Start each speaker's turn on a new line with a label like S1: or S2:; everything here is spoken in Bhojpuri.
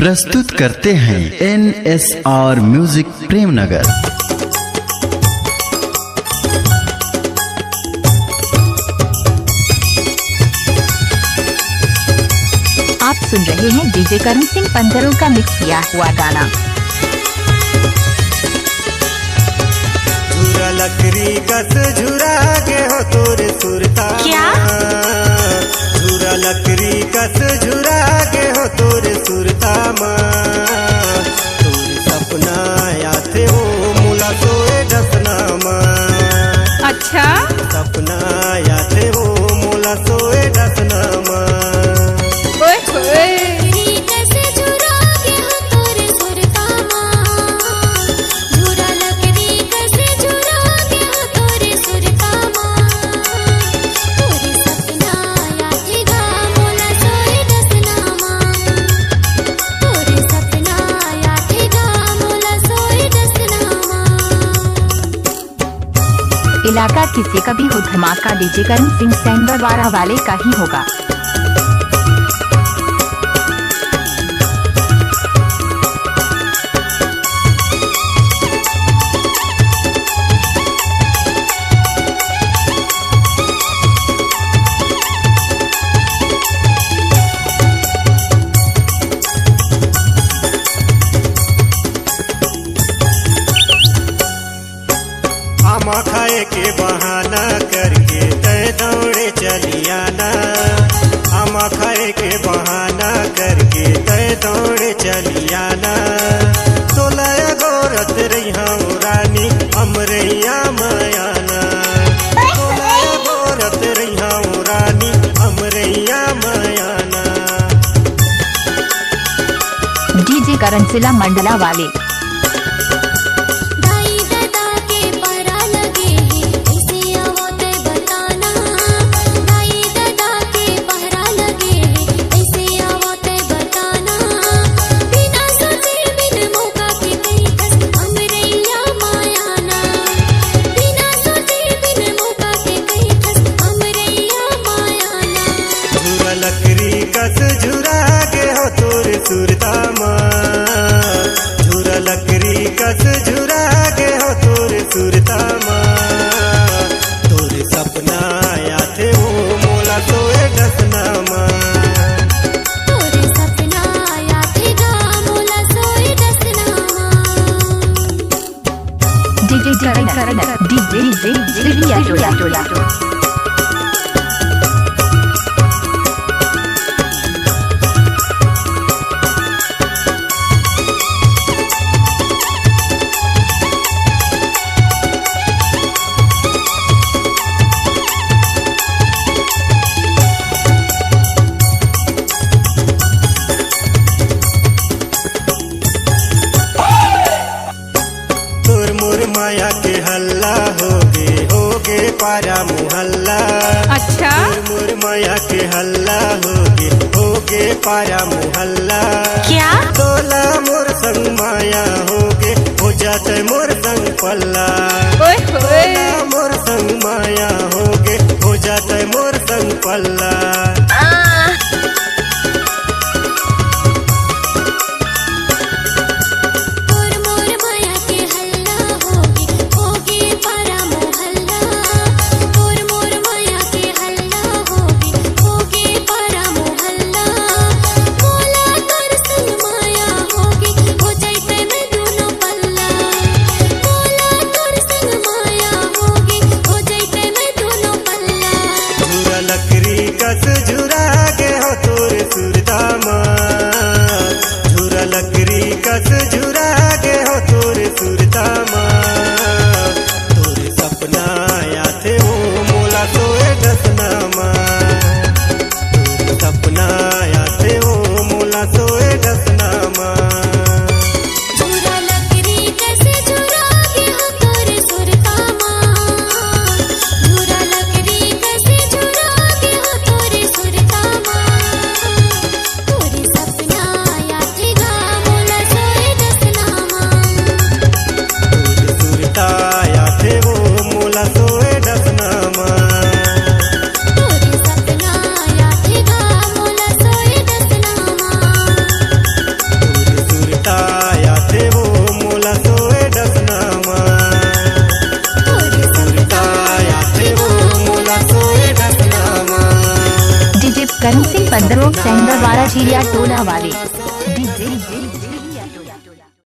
S1: प्रस्तुत करते हैं NSR म्यूजिक प्रेमनगर।
S2: आप सुन रहे हैं डीजे करण सिंह पंजरों का मिक्स किया हुआ गाना।
S3: झूरा लकड़ी कस झुरा के हो तोरे सुरता
S2: क्या?
S3: झूरा लकड़ी कस झुरा के हो तोरे सुरता तोरे सपना आते हो मुला सोए डसना
S2: अच्छा
S3: सपना आते हो मुला सोए डसना
S2: इलाका किसी का भी हो, धमाका डीजे करण सिंह सैंडवारा वाले का ही होगा।
S3: आमा खाए के बहाना करके तय दौड़े चलियाना आमा खाए के बहाना करके तय दौड़े चलियाना तोलय गोरत रही रानी अमरैया मयाना तोलय गोरत रही रानी अमरैया मयाना।
S2: डीजे करण सिला मंडला वाले
S3: लकड़ी कस झुरा के हो तोरे सुरता झूरा लकड़ी कस झुरा के हो तोरे सुरता तोरे सपना आते हो मोला सोए डसना
S4: तोरे सपना आते गा मोला सोए डसना
S2: डीजे करण डीजे टोला
S3: माया के हल्ला होगे पारा मुहल्ला।
S2: अच्छा
S3: मोर माया के हल्ला होगे पारा मुहल्ला।
S2: क्या?
S3: तोला मोर संग माया होगे हो जाते मोर संग पल्ला। तोला मोर संग माया होगे हो जाते मोर संग पल्ला। लकड़ी कस
S2: करण सिंह 15 सेंटर 12 चिड़िया टोला वाले। डीजे